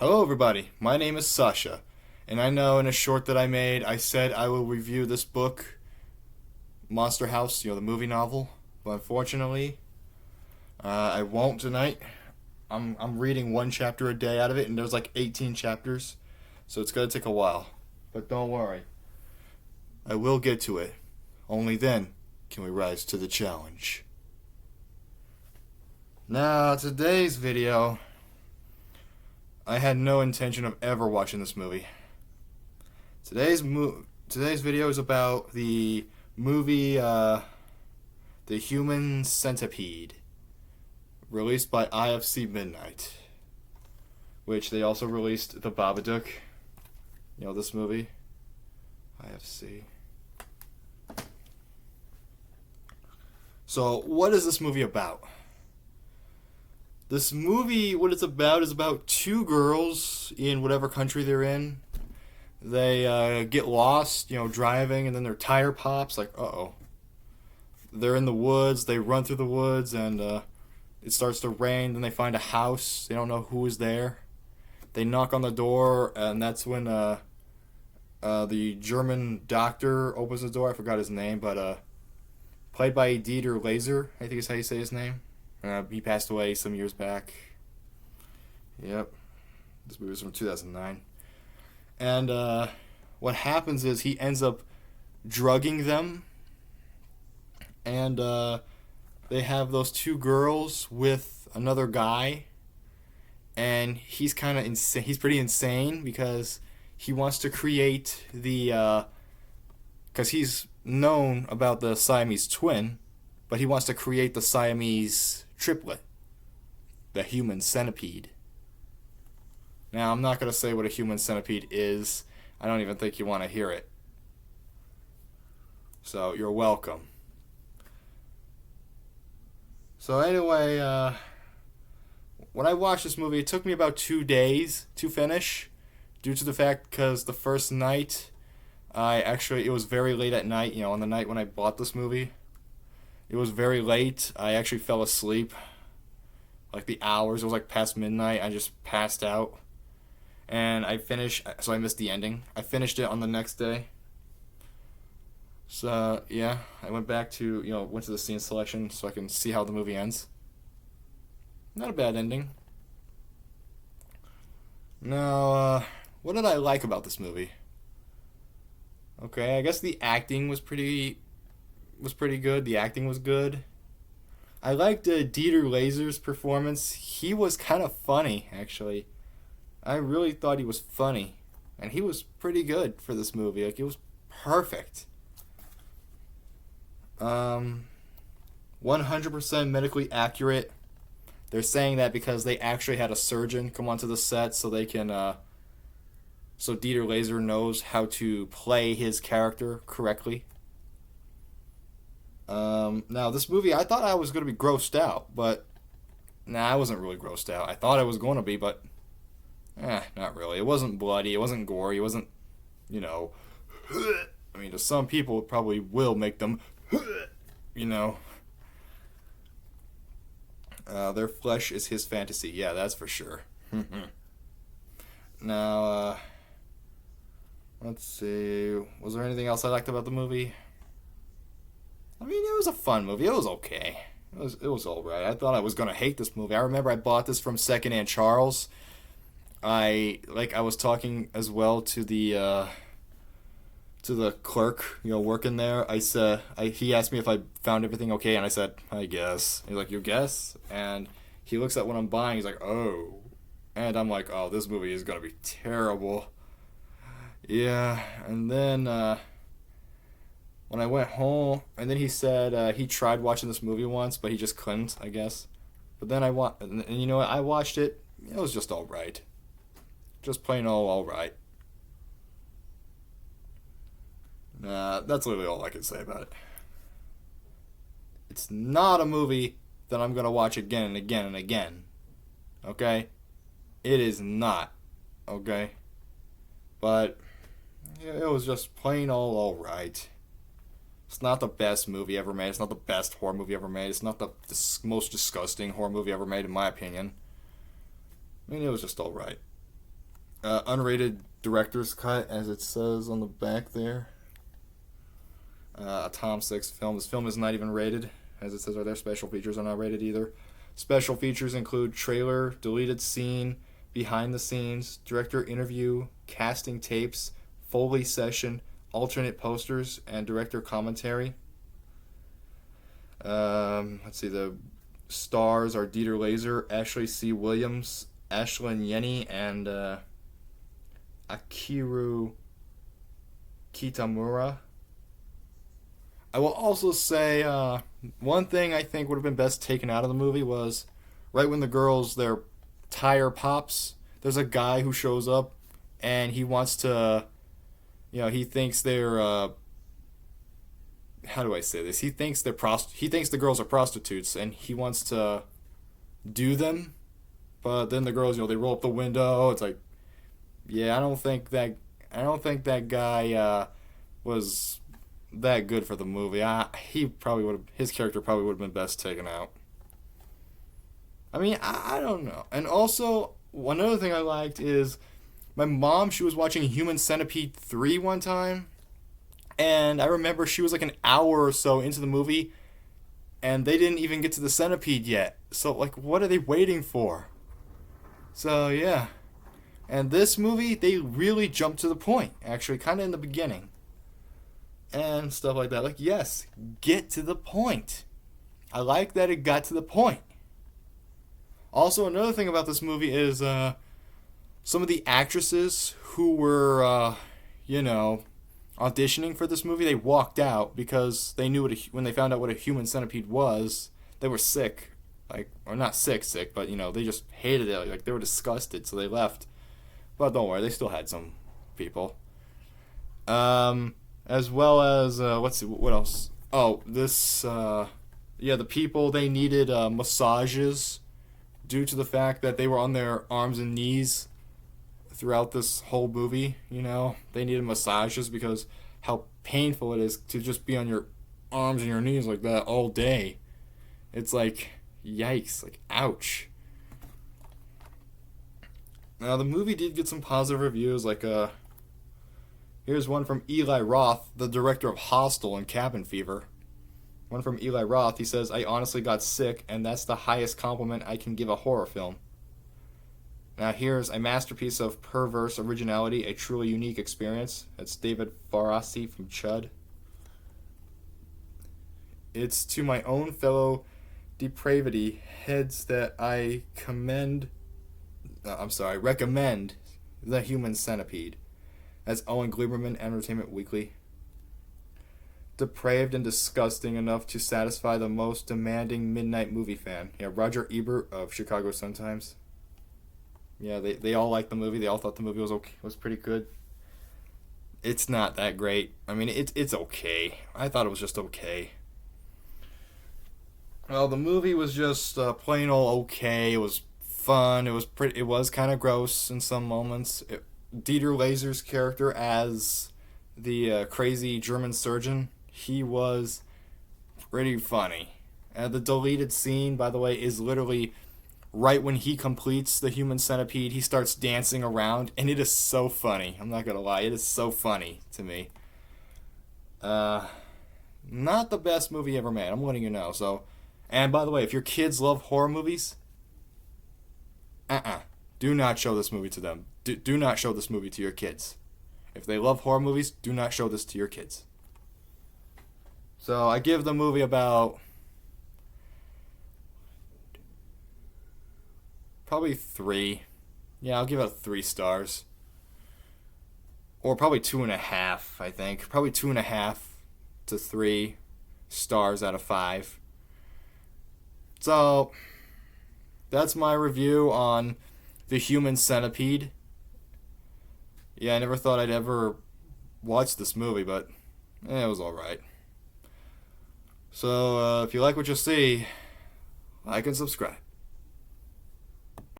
Hello everybody, my name is Sasha, and I know in a short that I made, I said I will review this book, Monster House, the movie novel, but unfortunately, I won't tonight. I'm reading one chapter a day out of it, and there's like 18 chapters, so it's gonna take a while. But don't worry, I will get to it. Only then can we rise to the challenge. Now, today's video, I had no intention of ever watching this movie. Today's video is about the movie The Human Centipede, released by IFC Midnight, which they also released The Babadook. This movie, IFC. So, what is this movie about? This movie, what it's about is about two girls in whatever country they're in. They get lost, driving, and then their tire pops, like, uh-oh. They're in the woods, they run through the woods, and it starts to rain, then they find a house, they don't know who is there. They knock on the door, and that's when the German doctor opens the door. I forgot his name, but played by Dieter Laser, I think is how you say his name. He passed away some years back. Yep. This movie was from 2009. And what happens is he ends up drugging them. And they have those two girls with another guy. And he's kind of insane. He's pretty insane because he wants to create the... because he's known about the Siamese twin. But he wants to create the Siamese triplet, the Human Centipede. Now, I'm not going to say what a Human Centipede is. I don't even think you want to hear it. So, you're welcome. So, anyway, when I watched this movie, it took me about 2 days to finish, due to the fact because the first night, it was very late at night, on the night when I bought this movie. It was very late. I actually fell asleep. Like the hours. It was like past midnight. I just passed out. And I finished. So I missed the ending. I finished it on the next day. So, yeah. I went back to, went to the scene selection so I can see how the movie ends. Not a bad ending. Now, what did I like about this movie? Okay, I guess the acting was pretty good. The acting was good. I liked Dieter Laser's performance. He was kind of funny, actually. I really thought he was funny. And he was pretty good for this movie. Like, it was perfect. 100% medically accurate. They're saying that because they actually had a surgeon come onto the set so they can... so Dieter Laser knows how to play his character correctly. Now, this movie, I thought I was going to be grossed out, but I wasn't really grossed out. I thought I was going to be, but not really. It wasn't bloody, it wasn't gory, it wasn't, I mean, to some people, it probably will make them, their flesh is his fantasy. Yeah, that's for sure. Now, let's see. Was there anything else I liked about the movie? I mean, it was a fun movie. It was okay. It was alright. I thought I was gonna hate this movie. I remember I bought this from Secondhand Charles. I was talking as well to the clerk, working there. He asked me if I found everything okay, and I said, I guess. He's like, you guess? And he looks at what I'm buying. He's like, oh. And I'm like, oh, this movie is gonna be terrible. Yeah. And then when I went home, and then he said he tried watching this movie once, but he just couldn't, I guess. But then and you know what? I watched it. It was just all right. Just plain all right. That's literally all I can say about it. It's not a movie that I'm gonna watch again and again and again. Okay? It is not. Okay? But it was just plain all right. It's not the best movie ever made. It's not the best horror movie ever made. It's not the most disgusting horror movie ever made, in my opinion. I mean, it was just alright. Unrated director's cut, as it says on the back there. A Tom Six film. This film is not even rated, as it says right there. Special features are not rated either. Special features include trailer, deleted scene, behind the scenes, director interview, casting tapes, Foley session, alternate posters, and director commentary. Let's see, the stars are Dieter Laser, Ashley C. Williams, Ashlyn Yenny, and Akiru Kitamura. I will also say one thing I think would have been best taken out of the movie was right when the girls, their tire pops, there's a guy who shows up and he wants to, he thinks they're, how do I say this? He thinks he thinks the girls are prostitutes and he wants to do them, but then the girls, they roll up the window. It's like, yeah, I don't think that guy was that good for the movie. His character probably would have been best taken out. I mean, I don't know. And also, another thing I liked is my mom, she was watching Human Centipede 3 one time, and I remember she was like an hour or so into the movie, and they didn't even get to the centipede yet. So, like, what are they waiting for? So, yeah. And this movie, they really jumped to the point, actually, kind of in the beginning. And stuff like that. Like, yes, get to the point. I like that it got to the point. Also, another thing about this movie is some of the actresses who were, auditioning for this movie, they walked out because they knew when they found out what a human centipede was, they were sick. Or not sick, but, they just hated it. Like, they were disgusted, so they left. But don't worry, they still had some people. As well as, what else? Oh, the people, they needed massages due to the fact that they were on their arms and knees throughout this whole movie, They needed massages because how painful it is to just be on your arms and your knees like that all day. It's like, yikes, like, ouch. Now, the movie did get some positive reviews, like, here's one from Eli Roth, the director of Hostel and Cabin Fever. One from Eli Roth, he says, I honestly got sick, and that's the highest compliment I can give a horror film. Now here's a masterpiece of perverse originality, a truly unique experience. That's David Farasi from Chud. It's to my own fellow depravity heads that I recommend The Human Centipede. That's Owen Gleiberman, Entertainment Weekly. Depraved and disgusting enough to satisfy the most demanding midnight movie fan. Yeah, Roger Ebert of Chicago Sun-Times. Yeah, they all liked the movie. They all thought the movie was pretty good. It's not that great. I mean, it's okay. I thought it was just okay. Well, the movie was just plain old okay. It was fun. It was kind of gross in some moments. Dieter Laser's character as the crazy German surgeon, he was pretty funny. The deleted scene, by the way, is literally right when he completes the human centipede. He starts dancing around, and it is so funny. I'm not gonna lie, it is so funny to me. Not the best movie ever made, I'm letting you know. So, and by the way, if your kids love horror movies, do not show this movie to them. Do not show this movie to your kids. If they love horror movies, do not show this to your kids. So I give the movie about probably 3. Yeah, I'll give it 3 stars. Or probably 2.5, I think. Probably 2.5 to 3 stars out of 5. So that's my review on The Human Centipede. Yeah, I never thought I'd ever watch this movie, but it was alright. So, if you like what you see, like and subscribe.